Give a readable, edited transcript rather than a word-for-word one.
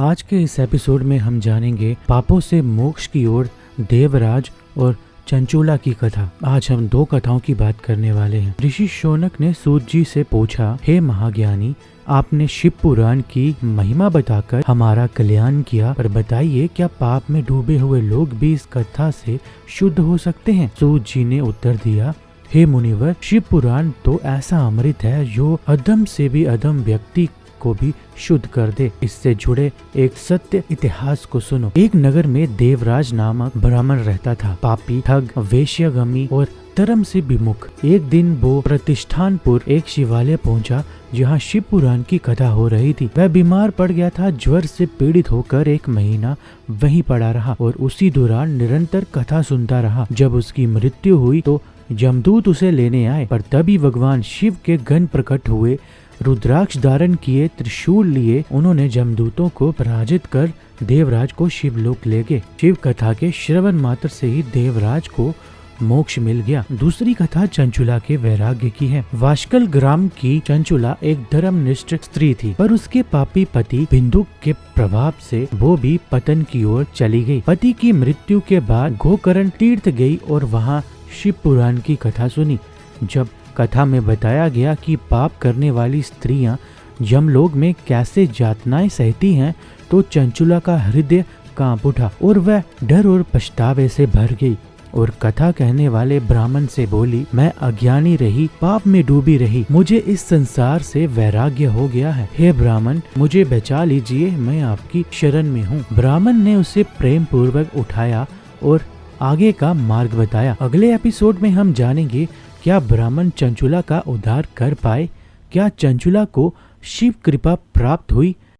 आज के इस एपिसोड में हम जानेंगे पापों से मोक्ष की ओर देवराज और चंचूला की कथा। आज हम दो कथाओं की बात करने वाले हैं। ऋषि शौनक ने सूत जी से पूछा, हे महाज्ञानी, आपने शिव पुराण की महिमा बताकर हमारा कल्याण किया, पर बताइए क्या पाप में डूबे हुए लोग भी इस कथा से शुद्ध हो सकते हैं? सूत जी ने उत्तर दिया, हे मुनिवर, शिव पुराण तो ऐसा अमृत है जो अधम से भी अधम व्यक्ति को भी शुद्ध कर दे। इससे जुड़े एक सत्य इतिहास को सुनो। एक नगर में देवराज नामक ब्राह्मण रहता था। पापी, ठग, वेश्यागमी और धर्म से विमुख। एक दिन वो प्रतिष्ठानपुर एक शिवालय पहुंचा जहां शिव पुराण की कथा हो रही थी। वह बीमार पड़ गया था। ज्वर से पीड़ित होकर 1 महीना वहीं पड़ा रहा और उसी दौरान निरंतर कथा सुनता रहा। जब उसकी मृत्यु हुई तो यमदूत उसे लेने आए, पर तभी भगवान शिव के गण प्रकट हुए। रुद्राक्ष धारण किए, त्रिशूल लिए, उन्होंने जमदूतों को पराजित कर देवराज को शिवलोक ले गए। शिव कथा के श्रवण मात्र से ही देवराज को मोक्ष मिल गया। दूसरी कथा चंचूला के वैराग्य की है। वाशकल ग्राम की चंचूला एक धर्मनिष्ठ स्त्री थी, पर उसके पापी पति बिंदु के प्रभाव से वो भी पतन की ओर चली गई। पति की मृत्यु के बाद गोकर्ण तीर्थ गई और वहाँ शिव पुराण की कथा सुनी। जब कथा में बताया गया कि पाप करने वाली स्त्रियां यमलोक में कैसे यातनाएं सहती हैं, तो चंचूला का हृदय कांप उठा और वह डर और पछतावे से भर गई और कथा कहने वाले ब्राह्मण से बोली, मैं अज्ञानी रही, पाप में डूबी रही, मुझे इस संसार से वैराग्य हो गया है। हे ब्राह्मण, मुझे बचा लीजिए, मैं आपकी शरण में हूँ। ब्राह्मण ने उसे प्रेम पूर्वक उठाया और आगे का मार्ग बताया। अगले एपिसोड में हम जानेंगे क्या ब्राह्मण चंचूला का उद्धार कर पाए, क्या चंचूला को शिव कृपा प्राप्त हुई,